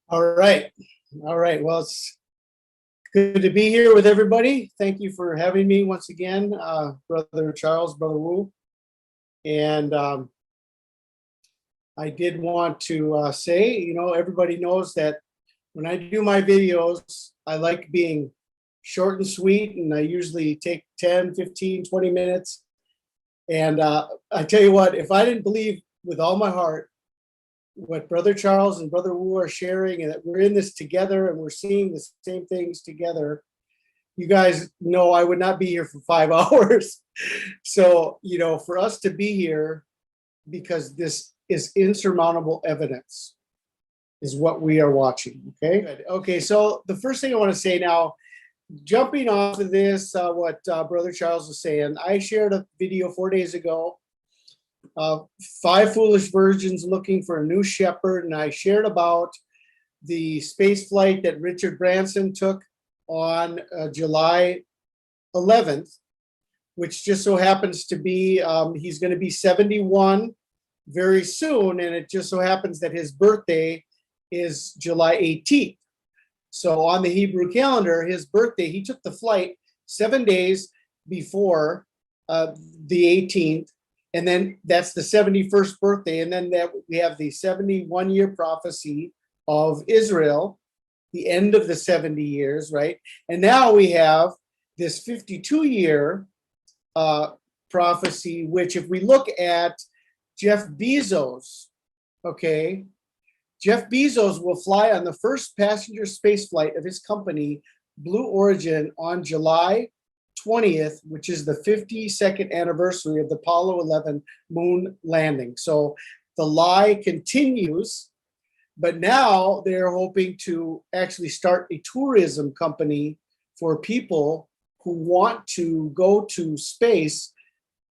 All right. All right. Well, it's good to be here with everybody. Thank you for having me once again, Brother Charles, Brother Wu. And I did want to say, everybody knows that when I do my videos, I like being short and sweet, and I usually take 10, 15, 20 minutes. And I tell you what, if I didn't believe with all my heart what Brother Charles and Brother Wu are sharing, and that we're in this together and we're seeing the same things together, you guys know I would not be here for 5 hours. So, for us to be here, because this is insurmountable evidence, is what we are watching. Okay. Good. Okay. So the first thing I want to say now, jumping off of this, what Brother Charles was saying, I shared a video 4 days ago. 5 foolish virgins looking for a new shepherd, and I shared about the space flight that Richard Branson took on July 11th, which just so happens to be, he's going to be 71 very soon, and it just so happens that his birthday is July 18th. So on the Hebrew calendar, his birthday, he took the flight 7 days before the 18th. And then that's the 71st birthday. And then we have the 71-year prophecy of Israel, the end of the 70 years, right? And now we have this 52-year prophecy, which if we look at Jeff Bezos, okay, Jeff Bezos will fly on the first passenger space flight of his company, Blue Origin, on July 20th, which is the 52nd anniversary of the Apollo 11 moon landing. So the lie continues, but now they're hoping to actually start a tourism company for people who want to go to space.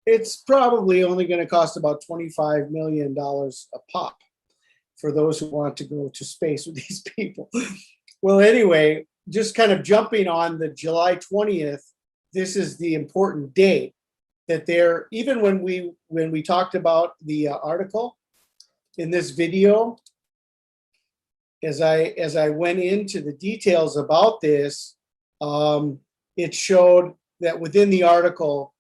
It's probably only going to cost about $25 million a pop for those who want to go to space with these people. Well, anyway, just kind of jumping on the July 20th, this is the important date that they're, even when we talked about the article in this video, as I went into the details about this, it showed that within the article,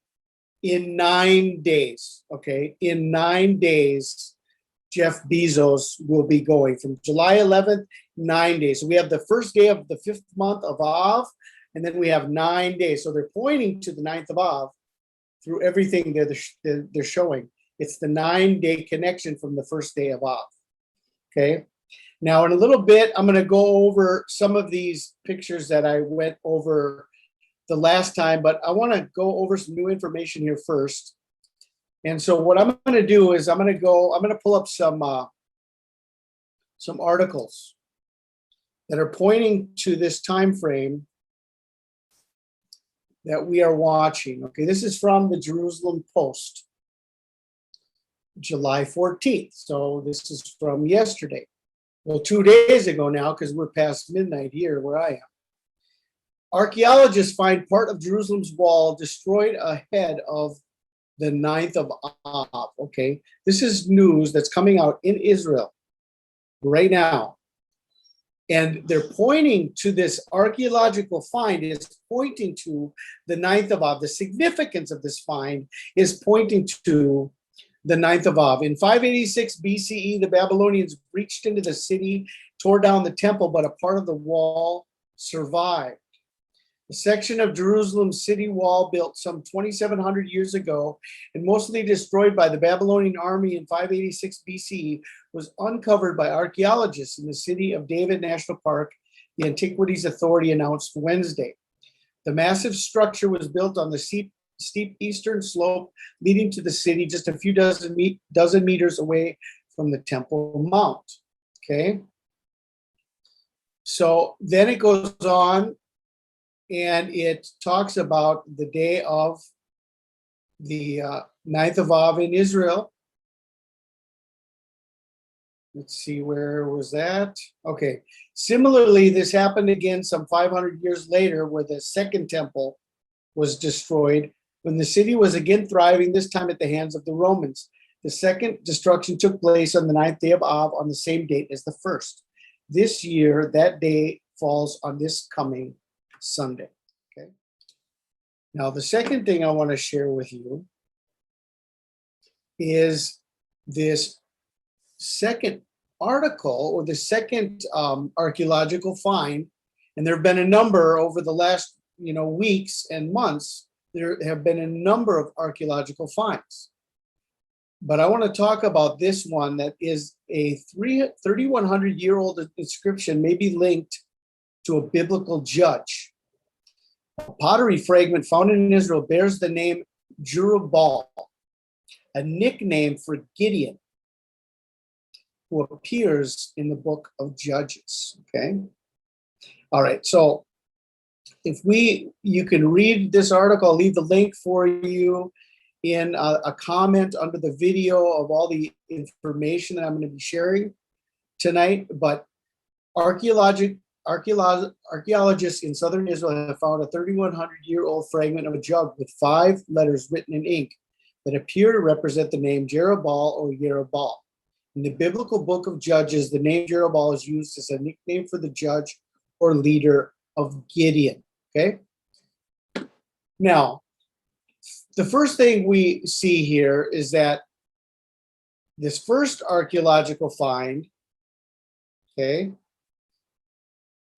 in 9 days, okay, in 9 days, Jeff Bezos will be going from July 11th, 9 days. So we have the first day of the 5th month of Av, and then we have 9 days. So they're pointing to the 9th of Av through everything they're showing. It's the 9-day connection from the first day of Av. Okay. Now, in a little bit, I'm going to go over some of these pictures that I went over the last time, but I want to go over some new information here first. And so what I'm going to do is I'm going to pull up some articles that are pointing to this time frame that we are watching. Okay, this is from the Jerusalem Post, July 14th. So this is from yesterday. Well, 2 days ago now, because we're past midnight here where I am. Archaeologists find part of Jerusalem's wall destroyed ahead of the 9th of Av. Okay, this is news that's coming out in Israel right now. And they're pointing to this archaeological find is pointing to the 9th of Av. The significance of this find is pointing to the 9th of Av. In 586 BCE, the Babylonians breached into the city, tore down the temple, but a part of the wall survived. A section of Jerusalem's city wall built some 2,700 years ago and mostly destroyed by the Babylonian army in 586 BCE was uncovered by archaeologists in the city of David National Park, the Antiquities Authority announced Wednesday. The massive structure was built on the steep eastern slope leading to the city just a few dozen meters away from the Temple Mount. Okay. So then it goes on and it talks about the day of the 9th of Av in Israel. Let's see, where was that? Okay. Similarly, this happened again some 500 years later where the second temple was destroyed when the city was again thriving, this time at the hands of the Romans. The second destruction took place on the 9th day of Av on the same date as the first. this year, that day falls on this coming Sunday. Okay. Now, the second thing I want to share with you is this second article, or the second archaeological find. And there have been a number over the last weeks and months. There have been a number of archaeological finds. But I want to talk about this one that is a 3,100-year-old inscription, maybe linked to a biblical judge. A pottery fragment found in Israel bears the name Jerubbaal, a nickname for Gideon, who appears in the book of Judges. Okay. All right. So if you can read this article, I'll leave the link for you in a comment under the video of all the information that I'm going to be sharing tonight. But archaeologists in southern Israel have found a 3,100-year-old fragment of a jug with 5 letters written in ink that appear to represent the name Jerubbaal or Yerubbaal. In the biblical book of Judges, the name Jerubbaal is used as a nickname for the judge or leader of Gideon. Okay. Now, the first thing we see here is that this first archaeological find, okay,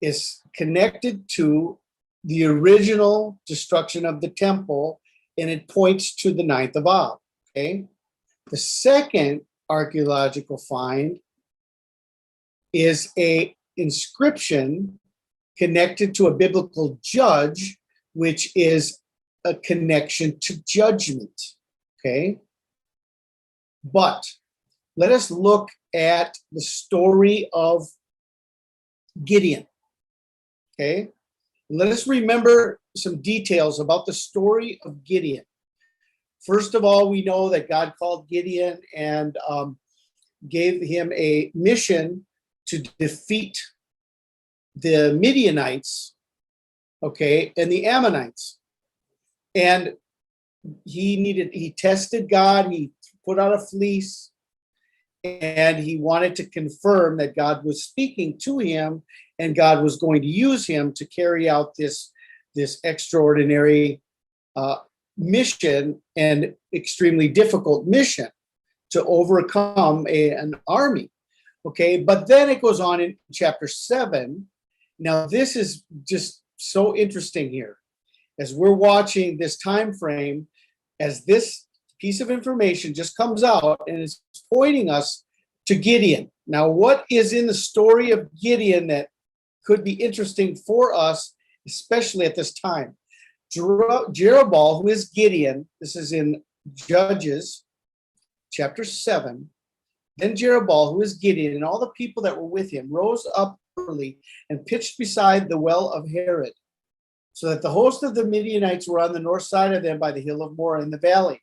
is connected to the original destruction of the temple, and it points to the 9th of Av. Okay. The second archaeological find is a inscription connected to a biblical judge, which is a connection to judgment. Okay. But let us look at the story of Gideon. Okay. Let us remember some details about the story of Gideon. First of all, we know that God called Gideon and gave him a mission to defeat the Midianites, okay, and the Ammonites. And he tested God, he put out a fleece, and he wanted to confirm that God was speaking to him and God was going to use him to carry out this extraordinary mission and extremely difficult mission to overcome an army. Okay, but then it goes on in chapter 7. Now, this is just so interesting here. As we're watching this time frame, as this piece of information just comes out and is pointing us to Gideon. Now, what is in the story of Gideon that could be interesting for us, especially at this time? Jerubbaal, who is Gideon, this is in Judges chapter 7. Then Jerubbaal, who is Gideon, and all the people that were with him, rose up early and pitched beside the well of Harod, so that the host of the Midianites were on the north side of them by the hill of Moreh in the valley.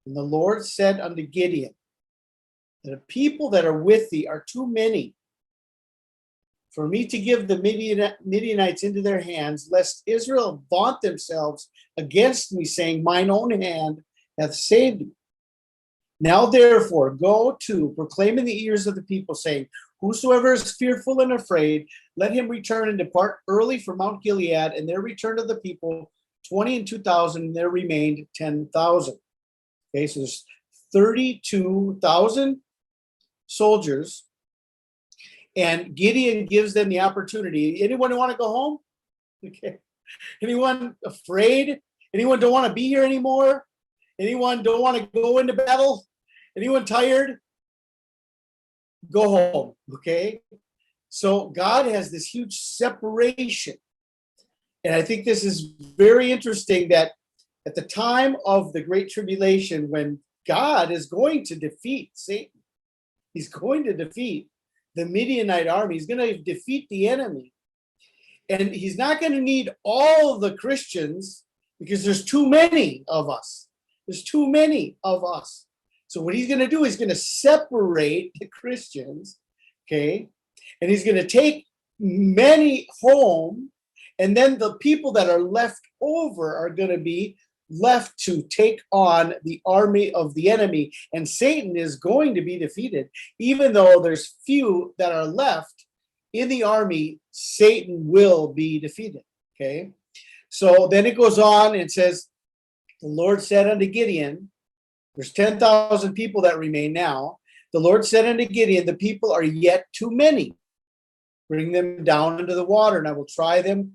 And the Lord said unto Gideon, the people that are with thee are too many for me to give the Midianites into their hands, lest Israel vaunt themselves against me, saying, mine own hand hath saved me. Now therefore go to, proclaim in the ears of the people, saying, whosoever is fearful and afraid, let him return and depart early from Mount Gilead. And there returned of the people 20 and 2,000, and there remained 10,000. Okay, so there's 32,000 soldiers. And Gideon gives them the opportunity. Anyone want to go home? Okay. Anyone afraid? Anyone don't want to be here anymore? Anyone don't want to go into battle? Anyone tired? Go home. Okay. So God has this huge separation. And I think this is very interesting that at the time of the Great Tribulation, when God is going to defeat Satan, he's going to defeat the Midianite army. He's going to defeat the enemy. And he's not going to need all the Christians because there's too many of us. There's too many of us. So what he's going to do is going to separate the Christians, okay? And he's going to take many home, and then the people that are left over are going to be left to take on the army of the enemy, and Satan is going to be defeated. Even though there's few that are left in the army, Satan will be defeated. Okay, so then it goes on and says, the Lord said unto Gideon, there's 10,000 people that remain now. The Lord said unto Gideon, the people are yet too many. Bring them down into the water, and I will try them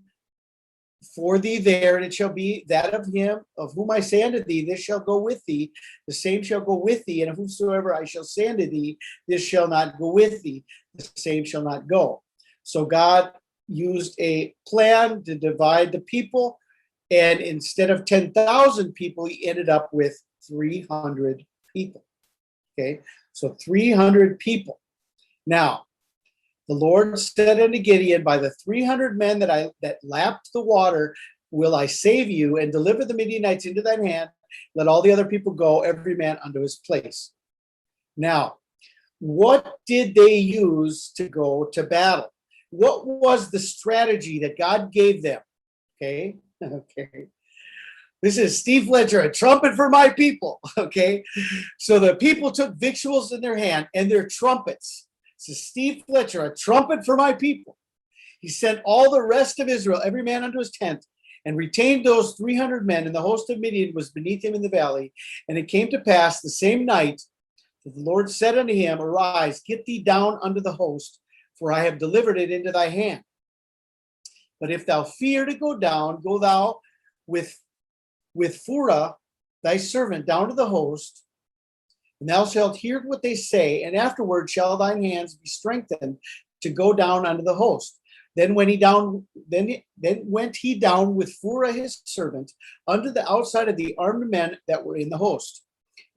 for thee there, and it shall be that of him of whom I say unto thee, this shall go with thee, the same shall go with thee, and of whomsoever I shall say unto thee, this shall not go with thee, the same shall not go. So God used a plan to divide the people, and instead of 10,000 people, he ended up with 300 people. Okay, so 300 people. Now, the Lord said unto Gideon, by the 300 men that lapped the water will I save you, and deliver the Midianites into thine hand. Let all the other people go, every man unto his place. Now, what did they use to go to battle? What was the strategy that God gave them? Okay, okay. This is Steve Fletcher, a trumpet for my people. Okay, so the people took victuals in their hand and their trumpets. This is Steve Fletcher, a trumpet for my people. He sent all the rest of Israel, every man unto his tent, and retained those 300 men, and the host of Midian was beneath him in the valley. And it came to pass the same night that the Lord said unto him, arise, get thee down unto the host, for I have delivered it into thy hand. But if thou fear to go down, go thou with Phurah thy servant down to the host, and thou shalt hear what they say, and afterward shall thine hands be strengthened to go down unto the host. Then went he down with Phurah his servant unto the outside of the armed men that were in the host.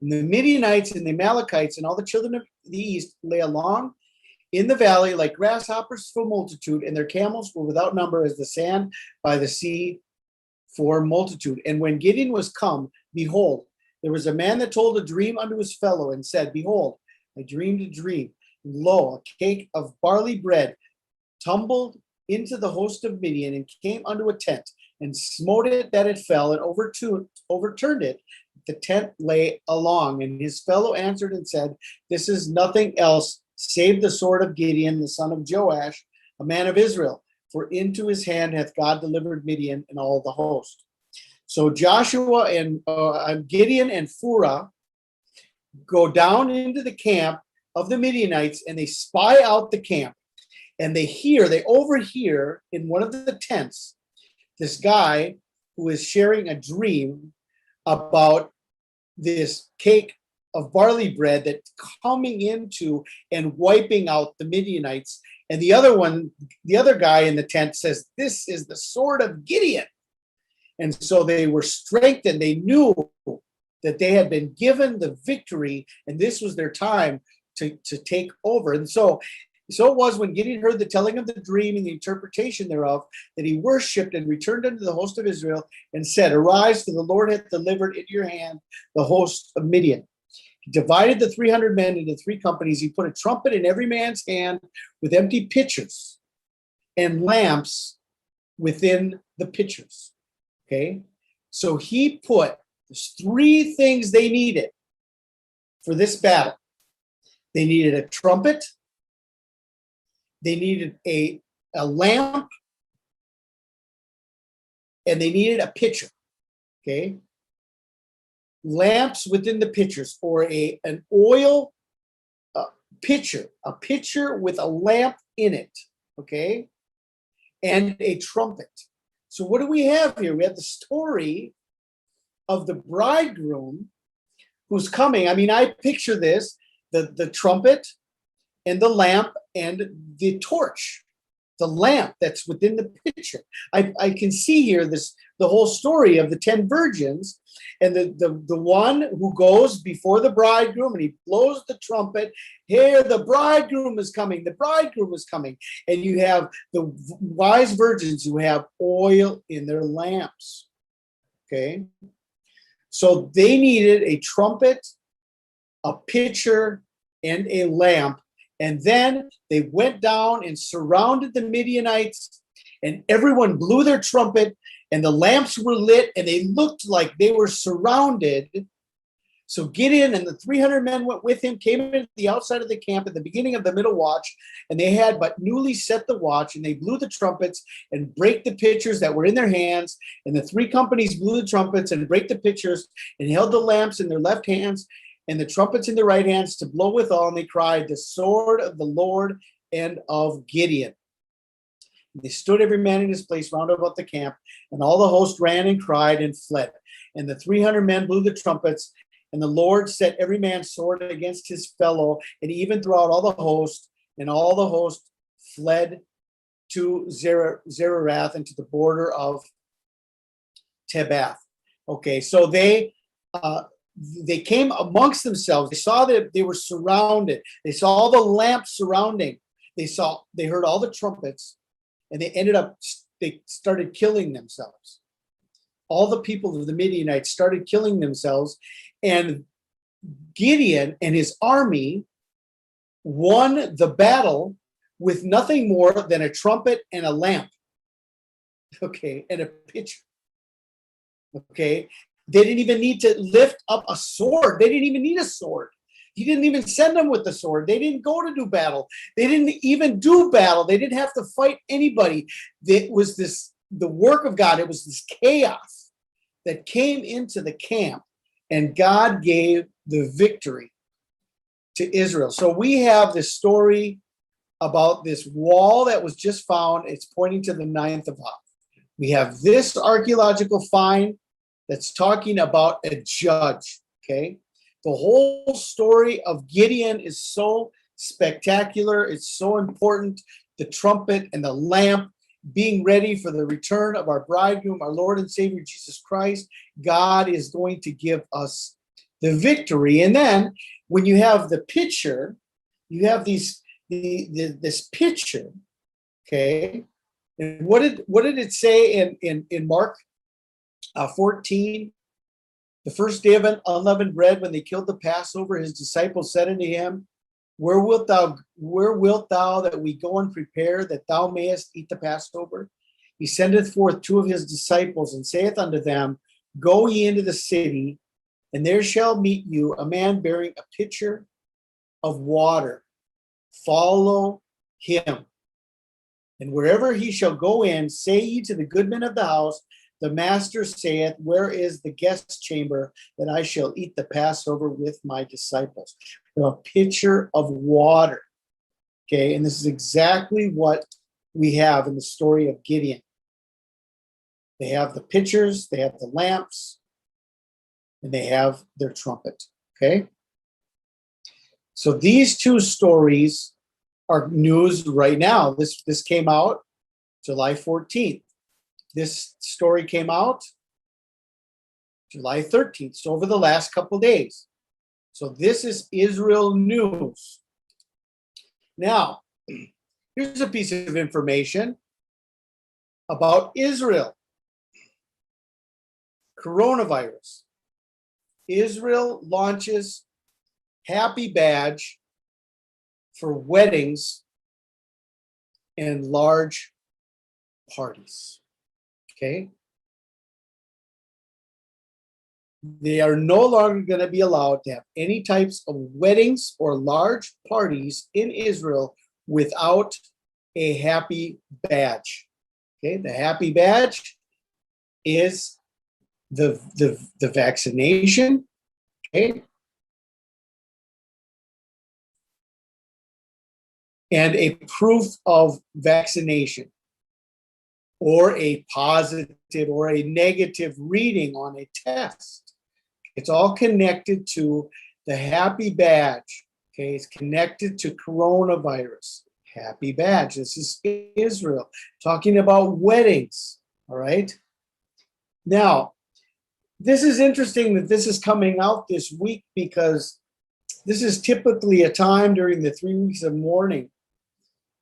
And the Midianites and the Amalekites and all the children of the east lay along in the valley like grasshoppers for multitude, and their camels were without number as the sand by the sea for multitude. And when Gideon was come, behold, there was a man that told a dream unto his fellow, and said, behold, I dreamed a dream. And lo, a cake of barley bread tumbled into the host of Midian, and came unto a tent, and smote it that it fell, and overturned it. The tent lay along. And his fellow answered and said, this is nothing else save the sword of Gideon, the son of Joash, a man of Israel. For into his hand hath God delivered Midian and all the host. So Joshua and Gideon and Phurah go down into the camp of the Midianites, and they spy out the camp, and they overhear in one of the tents this guy who is sharing a dream about this cake of barley bread that's coming into and wiping out the Midianites. And the other guy in the tent says, this is the sword of Gideon. And so they were strengthened. They knew that they had been given the victory, and this was their time to take over. And so it was when Gideon heard the telling of the dream and the interpretation thereof, that he worshipped and returned unto the host of Israel and said, arise, for the Lord hath delivered into your hand the host of Midian. He divided the 300 men into 3 companies. He put a trumpet in every man's hand with empty pitchers and lamps within the pitchers. Okay, so he put 3 things they needed for this battle. They needed a trumpet, they needed a lamp, and they needed a pitcher. Okay, lamps within the pitchers, or an oil pitcher, a pitcher with a lamp in it. Okay, and a trumpet. So what do we have here? We have the story of the bridegroom who's coming. I mean, I picture this, the trumpet and the lamp and the torch, the lamp that's within the pitcher. I can see here the whole story of the 10 virgins, and the one who goes before the bridegroom, and he blows the trumpet. Here, the bridegroom is coming. The bridegroom is coming. And you have the wise virgins who have oil in their lamps. Okay. So they needed a trumpet, a pitcher, and a lamp. And then they went down and surrounded the Midianites, and everyone blew their trumpet, and the lamps were lit, and they looked like they were surrounded. So Gideon and the 300 men went with him, came into the outside of the camp at the beginning of the middle watch, and they had but newly set the watch, and they blew the trumpets and brake the pitchers that were in their hands. And the 3 companies blew the trumpets and brake the pitchers and held the lamps in their left hands and the trumpets in their right hands to blow withal. And they cried, the sword of the Lord and of Gideon. And they stood every man in his place round about the camp, and all the host ran and cried and fled. And the 300 men blew the trumpets, and the Lord set every man's sword against his fellow, and even throughout all the host, and all the host fled to Zererath and to the border of Tebath. Okay, so they came amongst themselves. They saw that they were surrounded. They saw all the lamps surrounding. They heard all the trumpets, and they started killing themselves. All the people of the Midianites started killing themselves, and Gideon and his army won the battle with nothing more than a trumpet and a lamp, okay, and a pitcher. Okay, they didn't even need to lift up a sword. They didn't even need a sword. He didn't even send them with the sword. They didn't go to do battle. They didn't even do battle. They didn't have to fight anybody. It was the work of God. It was this chaos that came into the camp, and God gave the victory to Israel. So we have this story about this wall that was just found. It's pointing to the 9th of Av. We have this archaeological find that's talking about a judge, okay? The whole story of Gideon is so spectacular. It's so important. The trumpet and the lamp, being ready for the return of our bridegroom, our Lord and Savior, Jesus Christ. God is going to give us the victory. And then when you have the picture, you have this picture, okay? And what did it say in Mark 14? The first day of unleavened bread, when they killed the Passover, his disciples said unto him, Where wilt thou that we go and prepare, that thou mayest eat the Passover? He sendeth forth 2 of his disciples, and saith unto them, Go ye into the city, and there shall meet you a man bearing a pitcher of water. Follow him. And wherever he shall go in, say ye to the goodman of the house, The master saith, Where is the guest chamber, that I shall eat the Passover with my disciples? A pitcher of water. Okay, and this is exactly what we have in the story of Gideon. They have the pitchers, they have the lamps, and they have their trumpet. Okay? So these 2 stories are news right now. This came out July 14th. This story came out July 13th, so over the last couple of days. So this is Israel news. Now, here's a piece of information about Israel. Coronavirus. Israel launches happy badge for weddings and large parties. Okay? They are no longer going to be allowed to have any types of weddings or large parties in Israel without a happy badge. Okay, the happy badge is the vaccination. Okay, and a proof of vaccination, or a positive or a negative reading on a test. It's all connected to the happy badge. Okay, it's connected to coronavirus. Happy badge. This is Israel talking about weddings. All right. Now, this is interesting that this is coming out this week, because this is typically a time during the 3 weeks of mourning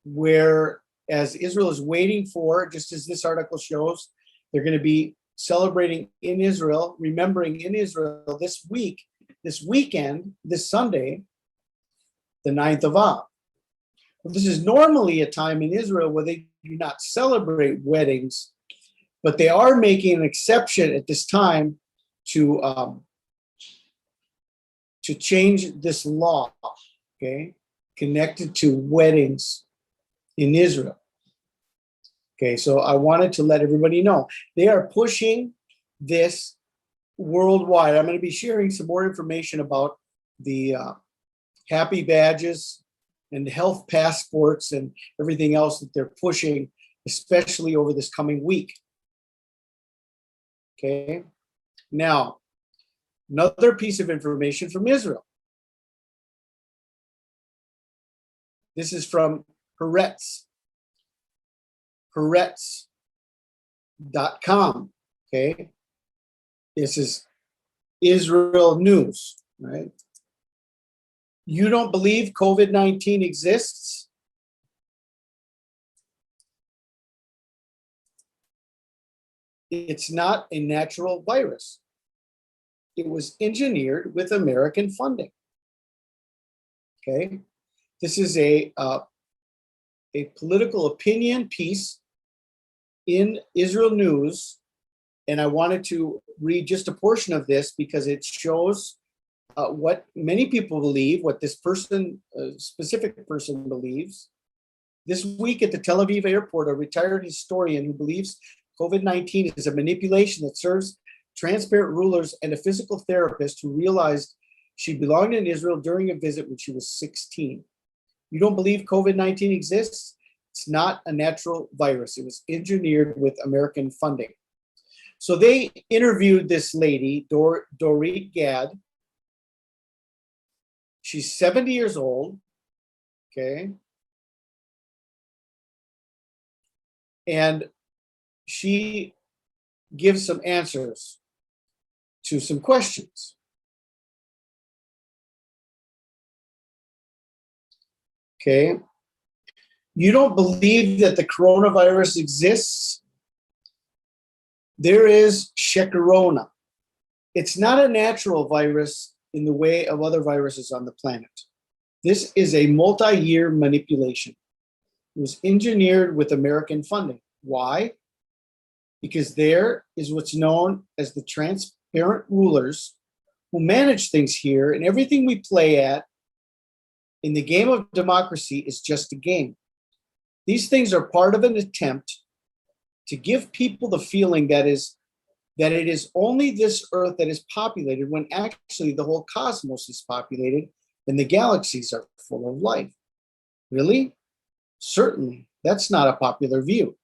where, as Israel is waiting for, just as this article shows, they're going to be celebrating in Israel, remembering in Israel this week, this weekend, this Sunday, the 9th of Av. Well, this is normally a time in Israel where they do not celebrate weddings But they are making an exception at this time to change this law, okay, connected to weddings in Israel. Okay, so I wanted to let everybody know they are pushing this worldwide. I'm going to be sharing some more information about the happy badges and health passports and everything else that they're pushing, especially over this coming week. Okay, now another piece of information from Israel. This is from Haaretz.com. Okay, this is Israel news, right? You don't believe COVID-19 exists? It's not a natural virus. It was engineered with American funding. Okay, this is a political opinion piece in Israel News, and I wanted to read just a portion of this because it shows what many people believe, what this person, specific person, believes. This week at the Tel Aviv airport, a retired historian who believes COVID-19 is a manipulation that serves transparent rulers and a physical therapist who realized she belonged in Israel during a visit when she was 16. You don't believe COVID-19 exists? It's not a natural virus. It was engineered with American funding. So they interviewed this lady, Dorit Gad. She's 70 years old, okay? And she gives some answers to some questions. Okay. You don't believe that the coronavirus exists? There is Shekarona. It's not a natural virus in the way of other viruses on the planet. This is a multi-year manipulation. It was engineered with American funding. Why? Because there is what's known as the transparent rulers who manage things here, and everything we play at in the game of democracy is just a game. These things are part of an attempt to give people the feeling that it is only this earth that is populated, when actually the whole cosmos is populated and the galaxies are full of life. Really? Certainly, that's not a popular view.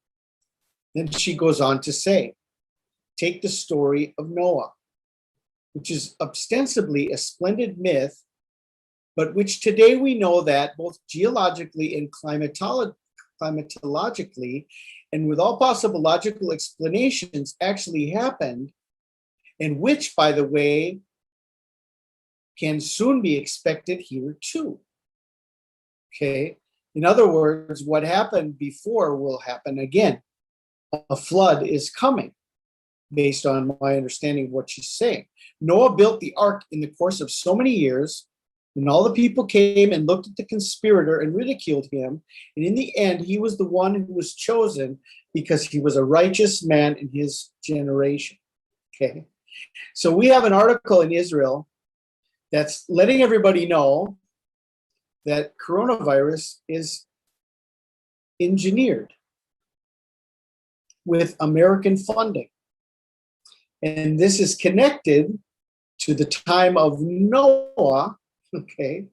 Then she goes on to say, take the story of Noah, which is ostensibly a splendid myth, but which today we know that both geologically and climatologically, and with all possible logical explanations, actually happened, and which, by the way, can soon be expected here too. Okay? In other words, what happened before will happen again. A flood is coming, based on my understanding of what she's saying. Noah built the ark in the course of so many years, and all the people came and looked at the conspirator and ridiculed him. And in the end, he was the one who was chosen because he was a righteous man in his generation. Okay. So we have an article in Israel that's letting everybody know that coronavirus is engineered with American funding. And this is connected to the time of Noah, okay,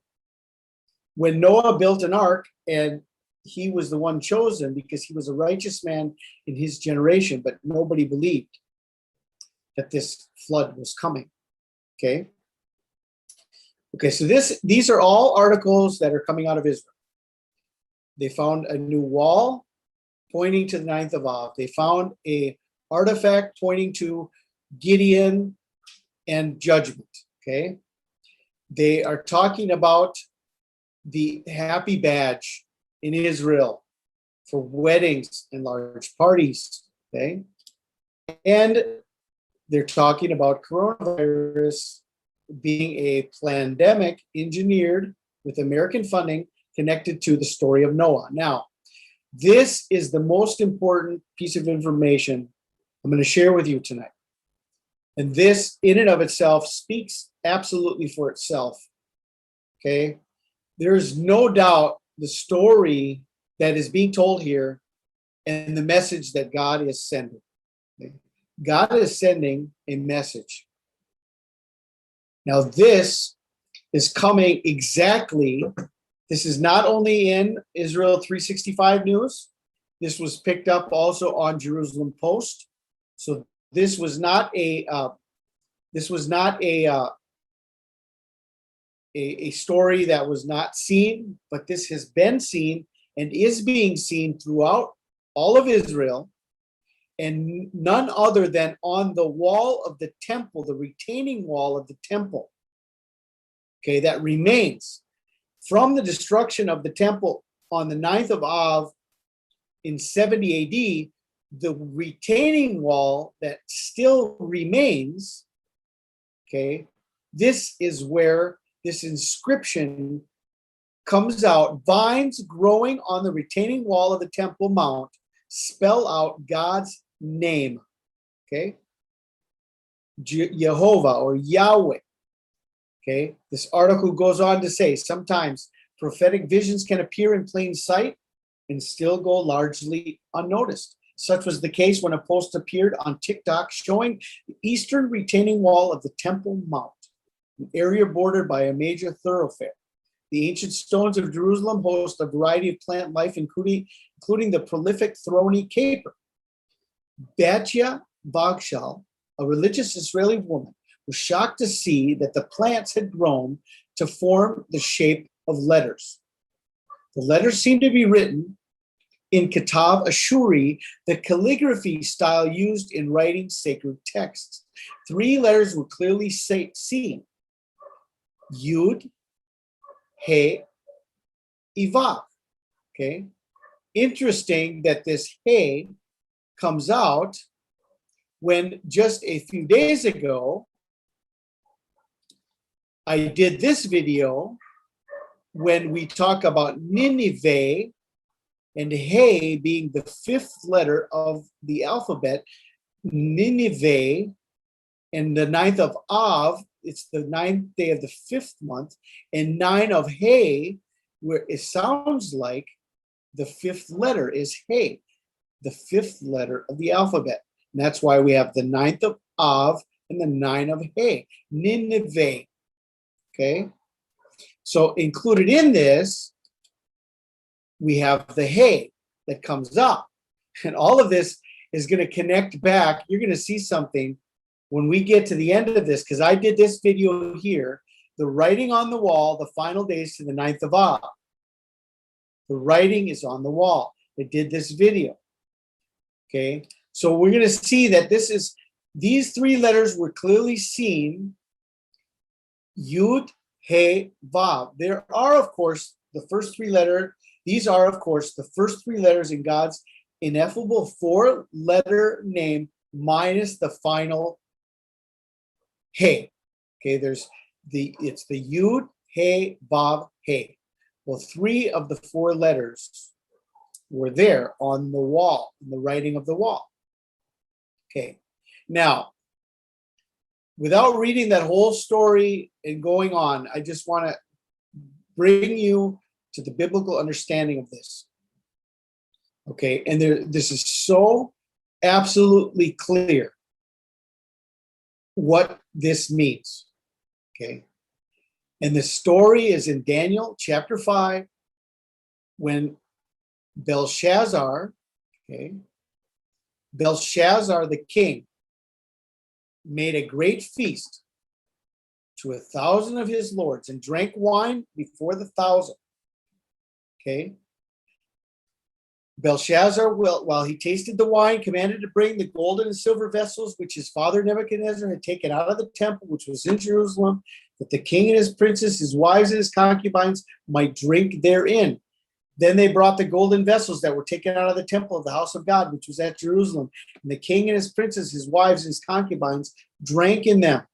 when Noah built an ark, and he was the one chosen because he was a righteous man in his generation, but nobody believed that this flood was coming, okay? Okay, so these are all articles that are coming out of Israel. They found a new wall pointing to the 9th of Av. They found a artifact pointing to Gideon and judgment, okay? They are talking about the happy badge in Israel for weddings and large parties, okay? And they're talking about coronavirus being a pandemic engineered with American funding connected to the story of Noah. Now, this is the most important piece of information I'm going to share with you tonight. And this, in and of itself, speaks absolutely for itself. Okay? There's no doubt the story that is being told here and the message that God is sending. Okay? God is sending a message. Now, this is coming exactly. This is not only in Israel 365 News. This was picked up also on Jerusalem Post. So this was not a story that was not seen, but this has been seen and is being seen throughout all of Israel, and none other than on the wall of the temple, the retaining wall of the temple. Okay, that remains from the destruction of the temple on the 9th of Av in 70 AD. The retaining wall that still remains, okay, this is where this inscription comes out. Vines growing on the retaining wall of the Temple Mount spell out God's name, okay? Jehovah or Yahweh, okay? This article goes on to say, sometimes prophetic visions can appear in plain sight and still go largely unnoticed. Such was the case when a post appeared on TikTok showing the eastern retaining wall of the Temple Mount, an area bordered by a major thoroughfare. The ancient stones of Jerusalem host a variety of plant life, including the prolific thorny caper. Batya Vagshal, a religious Israeli woman, was shocked to see that the plants had grown to form the shape of letters. The letters seemed to be written in Katav Ashuri, the calligraphy style used in writing sacred texts. 3 letters were clearly seen: Yud, He, Ivav. Okay. Interesting that this He comes out when just a few days ago I did this video when we talk about Nineveh and He being the 5th letter of the alphabet. Nineveh and the 9th of Av, it's the 9th day of the 5th month, and 9 of He, where it sounds like the 5th letter is He, the 5th letter of the alphabet. And that's why we have the 9th of Av and the 9 of He, Nineveh. Okay? So included in this, we have the He that comes up. And all of this is going to connect back. You're going to see something when we get to the end of this, because I did this video here, the writing on the wall, the final days to the 9th of Av. The writing is on the wall. I did this video. Okay, so we're going to see that these 3 letters were clearly seen. Yud, He, Vav. There are, of course, the first 3 letters. These are, of course, the first 3 letters in God's ineffable 4-letter name minus the final He. Okay, it's the Yud, He, Vav, He. Well, 3 of the 4 letters were there on the wall, in the writing of the wall. Okay, now, without reading that whole story and going on, I just want to bring you to the biblical understanding of this. Okay, and this is so absolutely clear what this means. Okay, and the story is in Daniel chapter 5 when Belshazzar the king made a great feast to 1,000 of his lords and drank wine before the 1,000. Okay. Belshazzar, while he tasted the wine, commanded to bring the golden and silver vessels which his father Nebuchadnezzar had taken out of the temple, which was in Jerusalem, that the king and his princes, his wives and his concubines might drink therein. Then they brought the golden vessels that were taken out of the temple of the house of God, which was at Jerusalem. And the king and his princes, his wives and his concubines, drank in them.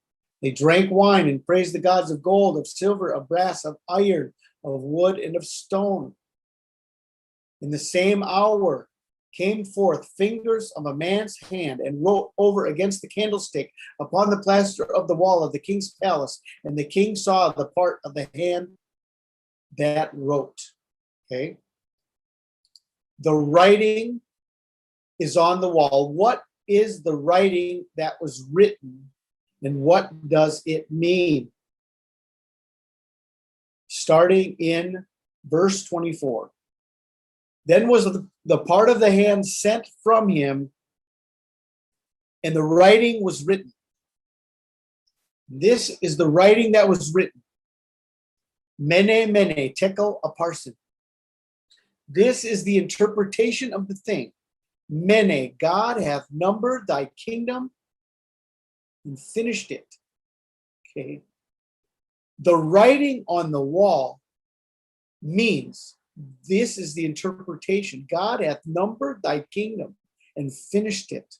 They drank wine and praised the gods of gold, of silver, of brass, of iron, of wood, and of stone. In the same hour, came forth fingers of a man's hand and wrote over against the candlestick upon the plaster of the wall of the king's palace. And the king saw the part of the hand that wrote. Okay. The writing is on the wall. What is the writing that was written, and what does it mean? Starting in verse 24. Then was the part of the hand sent from him, and the writing was written. This is the writing that was written. Mene, mene, tekel, upharsin. This is the interpretation of the thing. Mene, God hath numbered thy kingdom and finished it. Okay. The writing on the wall means, this is the interpretation. God hath numbered thy kingdom and finished it.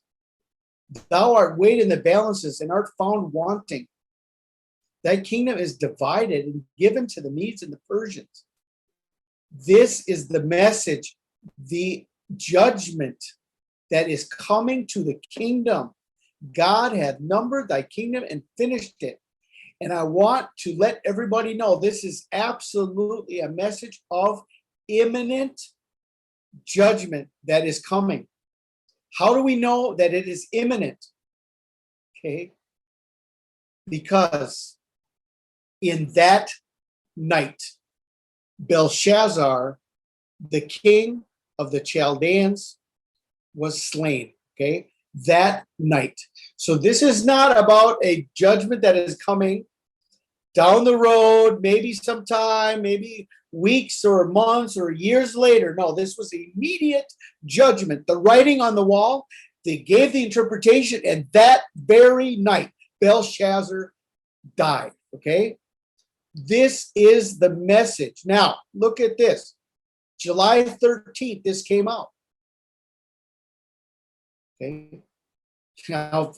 Thou art weighed in the balances and art found wanting. Thy kingdom is divided and given to the Medes and the Persians. This is the message, the judgment that is coming to the kingdom. God hath numbered thy kingdom and finished it. And I want to let everybody know this is absolutely a message of imminent judgment that is coming. How do we know that it is imminent? Okay. Because in that night, Belshazzar, the king of the Chaldeans, was slain. Okay. That night. So this is not about a judgment that is coming down the road, maybe sometime, maybe weeks or months or years later. No, this was immediate judgment. The writing on the wall, they gave the interpretation, and that very night, Belshazzar died. Okay? This is the message. Now, look at this. July 13th, this came out. Okay. Now,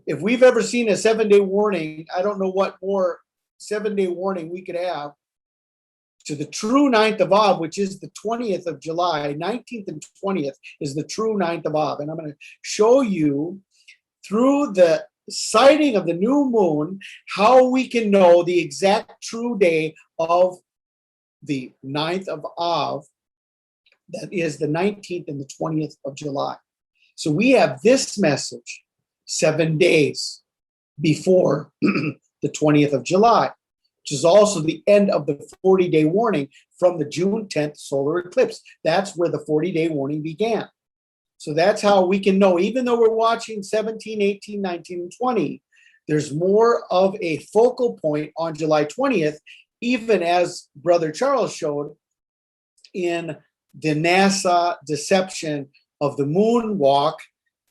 if we've ever seen a 7-day warning, I don't know what more 7-day warning we could have to the true 9th of Av, which is the 20th of July. 19th and 20th is the true 9th of Av. And I'm going to show you through the sighting of the new moon how we can know the exact true day of the 9th of Av. That is the 19th and the 20th of July. So we have this message 7 days before the 20th of July, which is also the end of the 40-day warning from the June 10th solar eclipse. That's where the 40-day warning began. So that's how we can know, even though we're watching 17, 18, 19, and 20, there's more of a focal point on July 20th, even as Brother Charles showed in the NASA deception of the moonwalk,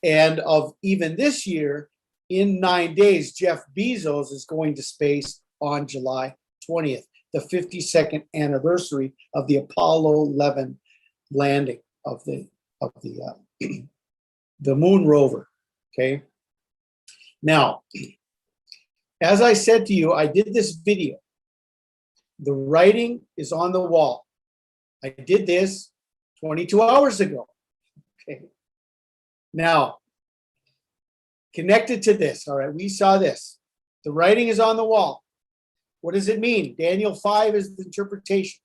and of even this year, in 9 days, Jeff Bezos is going to space on July 20th, the 52nd anniversary of the Apollo 11 landing of the moon rover. Okay. Now, as I said to you, I did this video. The writing is on the wall. I did this 22 hours ago. Okay. Now, connected to this, all right, we saw this. The writing is on the wall. What does it mean? Daniel 5 is the interpretation.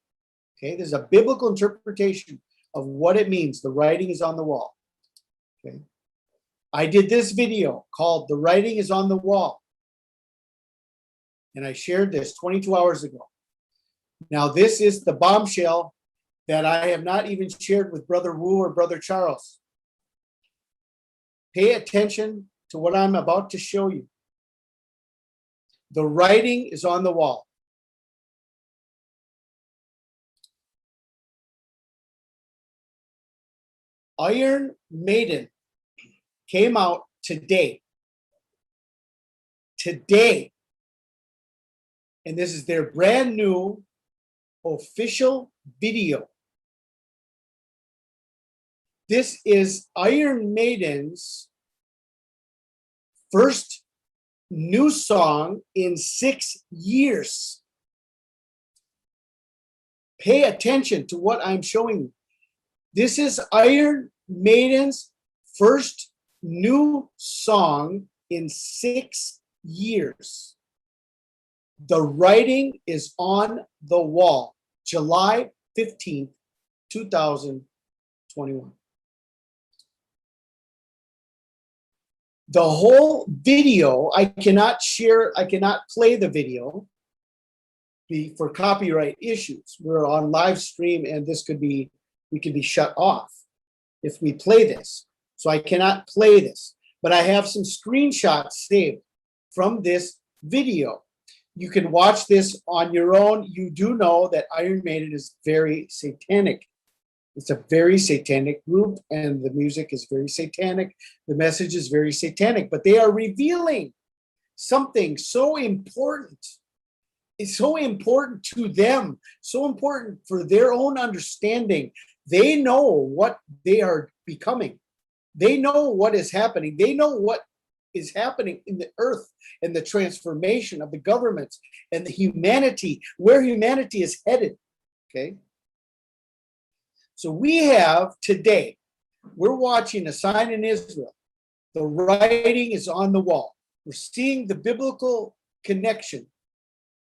Okay, there's a biblical interpretation of what it means. The writing is on the wall. Okay. I did this video called The Writing is on the Wall. And I shared this 22 hours ago. Now, this is the bombshell that I have not even shared with Brother Wu or Brother Charles. Pay attention to what I'm about to show you. The writing is on the wall. Iron Maiden came out today. Today. And this is their brand new official video. This is Iron Maiden's first new song in 6 years. Pay attention to what I'm showing you. This is Iron Maiden's first new song in 6 years. The writing is on the wall. July 15th, 2021. The whole video, I cannot play the video for copyright issues. We're on live stream and we could be shut off if we play this. So I cannot play this, but I have some screenshots saved from this video. You can watch this on your own. You do know that Iron Maiden is very satanic. It's a very satanic group, and the music is very satanic. The message is very satanic, but they are revealing something so important. It's so important to them, so important for their own understanding. They know what they are becoming. They know what is happening. They know what is happening in the earth and the transformation of the governments and the humanity, where humanity is headed, okay? So we have today, we're watching a sign in Israel. The writing is on the wall. We're seeing the biblical connection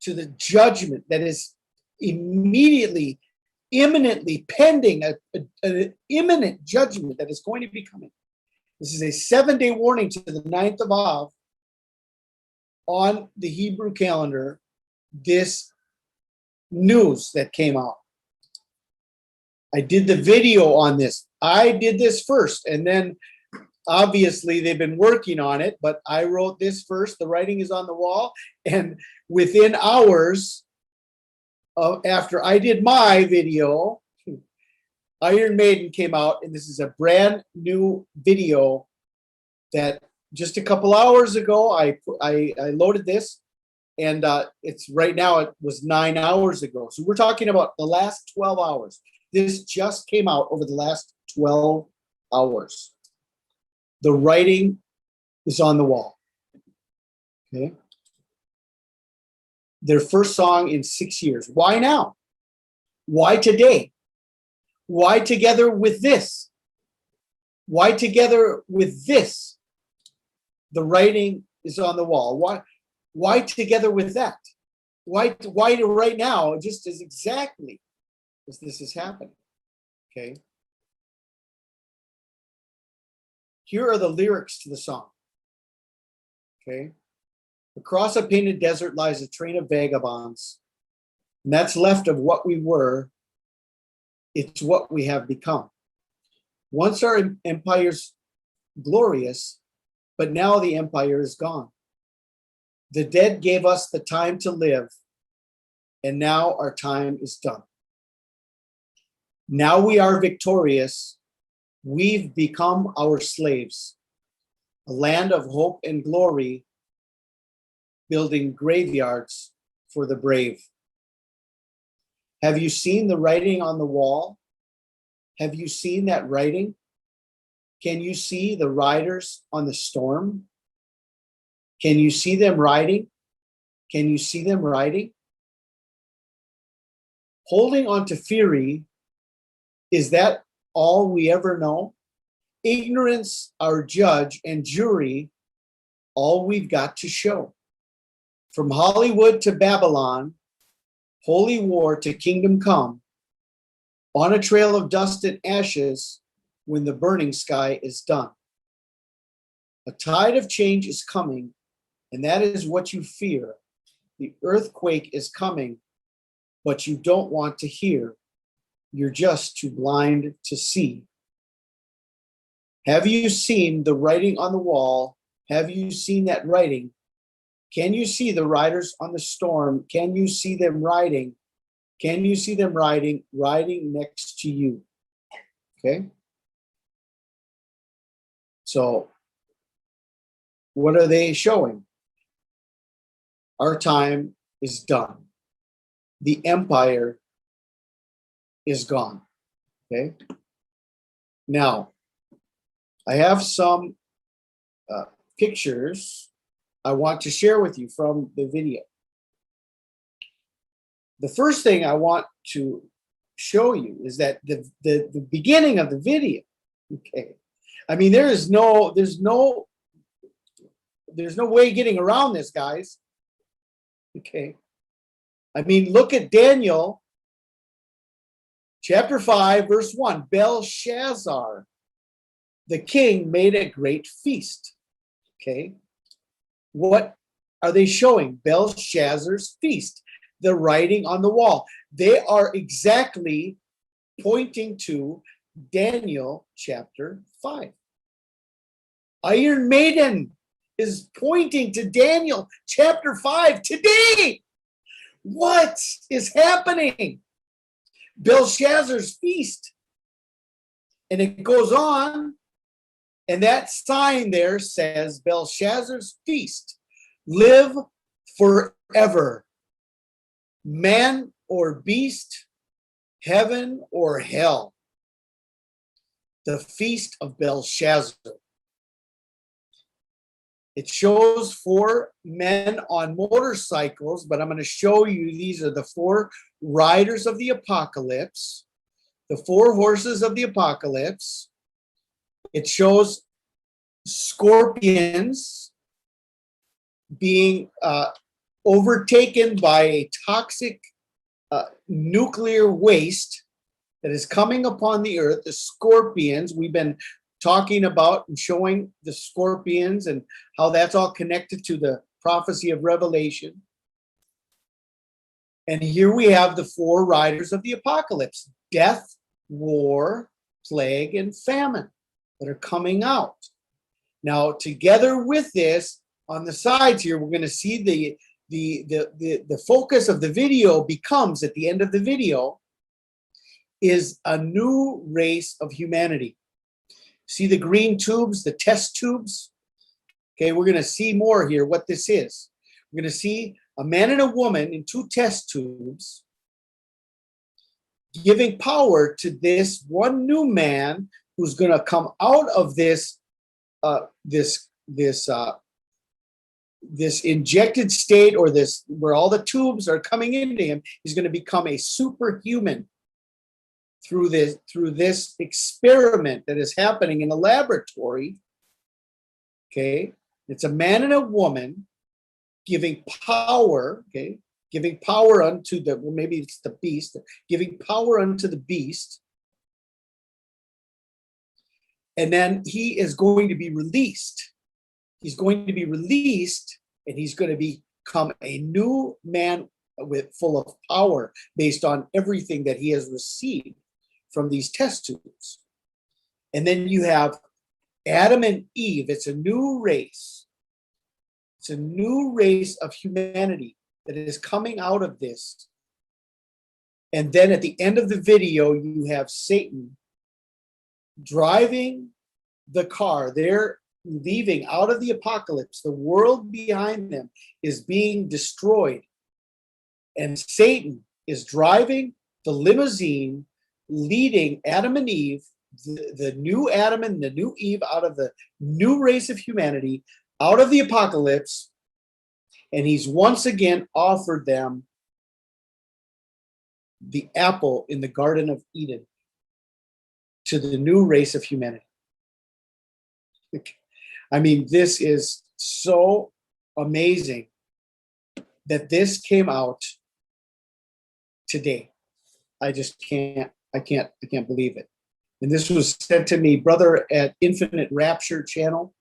to the judgment that is immediately, imminently pending, an imminent judgment that is going to be coming. This is a 7-day warning to the 9th of Av on the Hebrew calendar, this news that came out. I did the video on this. I did this first, and then obviously they've been working on it, but I wrote this first. The writing is on the wall, and within hours after I did my video, Iron Maiden came out, and this is a brand new video that just a couple hours ago I loaded this, and it's right now, it was 9 hours ago. So we're talking about the last 12 hours. This just came out over the last 12 hours. The writing is on the wall. Okay. Their first song in 6 years. Why now? Why today? Why together with this? Why together with this? The writing is on the wall. Why together with that? Why right now? Just as exactly as this is happening. Okay. Here are the lyrics to the song. Okay. Across a painted desert lies a train of vagabonds, and that's left of what we were. It's what we have become. Once our empire's glorious, but now the empire is gone. The dead gave us the time to live, and now our time is done. Now we are victorious. We've become our slaves, a land of hope and glory, building graveyards for the brave. Have you seen the writing on the wall? Have you seen that writing? Can you see the riders on the storm? Can you see them riding? Can you see them riding? Holding on to fury, is that all we ever know? Ignorance, our judge and jury, all we've got to show. From Hollywood to Babylon, holy war to kingdom come, on a trail of dust and ashes when the burning sky is done. A tide of change is coming, and that is what you fear. The earthquake is coming, but you don't want to hear. You're just too blind to see. Have you seen the writing on the wall? Have you seen that writing? Can you see the riders on the storm? Can you see them riding? Can you see them riding next to you? Okay. So what are they showing? Our time is done. The empire is gone. Okay. Now, I have some pictures I want to share with you from the video. The first thing I want to show you is that the beginning of the video, okay, I mean, there's no way getting around this, guys. Okay. I mean, look at Daniel chapter 5, verse 1. Belshazzar, the king, made a great feast. Okay. What are they showing? Belshazzar's feast, the writing on the wall. They are exactly pointing to Daniel chapter 5. Iron Maiden is pointing to Daniel chapter 5 today. What is happening? Belshazzar's feast. And it goes on, and that sign there says Belshazzar's feast. Live forever. Man or beast, heaven or hell. The feast of Belshazzar. It shows 4 men on motorcycles, but I'm going to show you these are the 4 riders of the apocalypse, the 4 horses of the apocalypse. It shows scorpions being overtaken by a toxic nuclear waste that is coming upon the earth. The scorpions, we've been talking about and showing the scorpions and how that's all connected to the prophecy of Revelation. And here we have the 4 riders of the apocalypse: death, war, plague, and famine that are coming out. Now, together with this, on the sides here, we're going to see the focus of the video becomes, at the end of the video, is a new race of humanity. See the green tubes, the test tubes? Okay, we're going to see more here what this is. We're going to see a man and a woman in 2 test tubes giving power to this one new man who's going to come out of this injected state, or this where all the tubes are coming into him. He's going to become a superhuman through this experiment that is happening in a laboratory. Okay, it's a man and a woman giving power. Okay, giving power unto the, well, maybe it's the beast, giving power unto the beast, and then he is going to be released. He's going to be released, and he's going to become a new man full of power based on everything that he has received from these test tubes. And then you have Adam and Eve. It's a new race. It's a new race of humanity that is coming out of this. And then at the end of the video, you have Satan driving the car. They're leaving out of the apocalypse. The world behind them is being destroyed. And Satan is driving the limousine, leading Adam and Eve, the new Adam and the new Eve, out of the new race of humanity, out of the apocalypse. And he's once again offered them the apple in the Garden of Eden to the new race of humanity. I mean, this is so amazing that this came out today. I just can't believe it. And this was sent to me. Brother at Infinite Rapture channel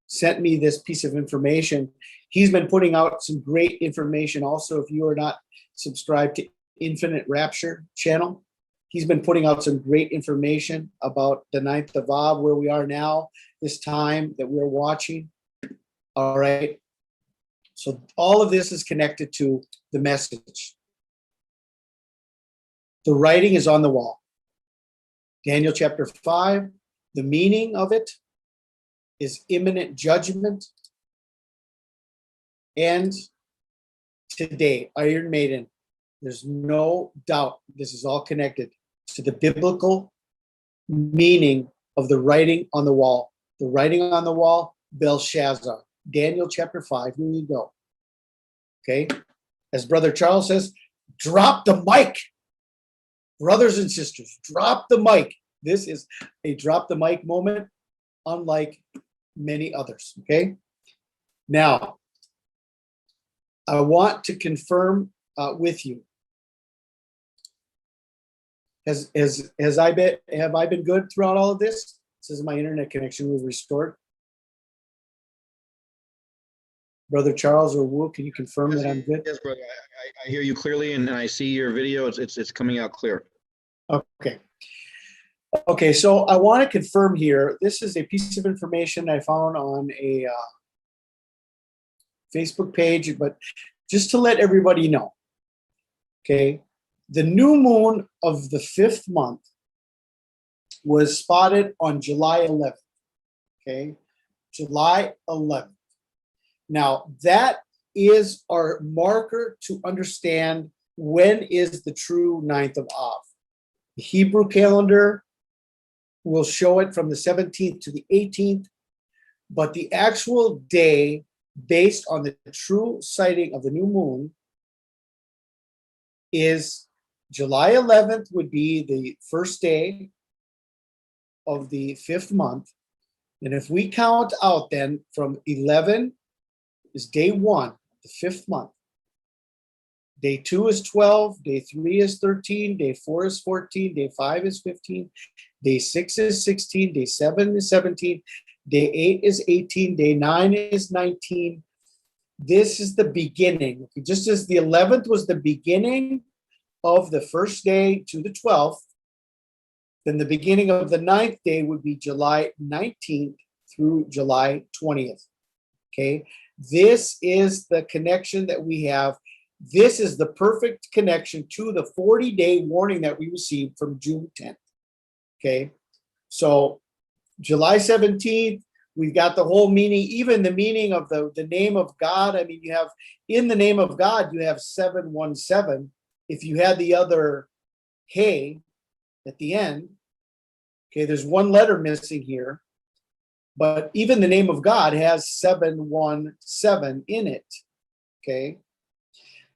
sent me this piece of information. He's been putting out some great information also. If you are not subscribed to Infinite Rapture channel, he's been putting out some great information about the 9th of Av, where we are now, this time that we're watching. All right. So all of this is connected to the message. The writing is on the wall. Daniel chapter 5, the meaning of it is imminent judgment. And today, Iron Maiden, there's no doubt this is all connected to the biblical meaning of the writing on the wall. The writing on the wall, Belshazzar. Daniel chapter 5, here you go. Okay? As Brother Charles says, drop the mic. Brothers and sisters, drop the mic. This is a drop the mic moment, unlike many others, okay? Now, I want to confirm with you. Have I been good throughout all of this? This is my internet connection was restored. Brother Charles or Wu, can you confirm that I'm good? Yes, brother. I hear you clearly, and I see your video. It's coming out clear. Okay. Okay, so I want to confirm here. This is a piece of information I found on a Facebook page, but just to let everybody know, okay, the new moon of the 5th month was spotted on July 11th, okay, July 11th. Now, that is our marker to understand when is the true 9th of Av. The Hebrew calendar will show it from the 17th to the 18th, but the actual day based on the true sighting of the new moon is July 11th would be the first day of the 5th month. And if we count out then from 11 is day 1, the 5th month. Day 2 is 12, day 3 is 13, day 4 is 14, day 5 is 15, day 6 is 16, day 7 is 17, day 8 is 18, day 9 is 19. This is the beginning. Just as the 11th was the beginning of the first day to the 12th, then the beginning of the 9th day would be July 19th through July 20th. Okay, this is the connection that we have. This is the perfect connection to the 40-day warning that we received from June 10th. Okay, so July 17th, we've got the whole meaning, even the meaning of the name of God. I mean, you have in the name of God, you have 717. If you had the other hey at the end, okay, there's one letter missing here, but even the name of God has 717 in it. Okay.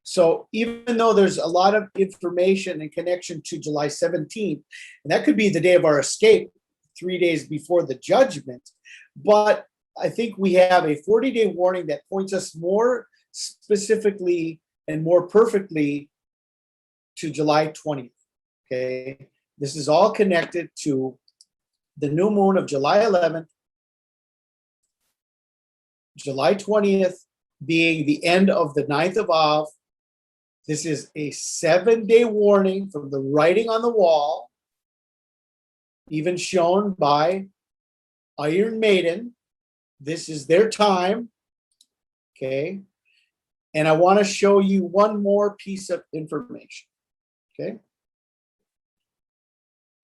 So even though there's a lot of information and connection to July 17th, and that could be the day of our escape, 3 days before the judgment, but I think we have a 40-day warning that points us more specifically and more perfectly to July 20th. Okay, this is all connected to the new moon of July 11th, July 20th being the end of the 9th of Av. This is a 7-day warning from the writing on the wall, even shown by Iron Maiden. This is their time. Okay. And I want to show you one more piece of information. Okay.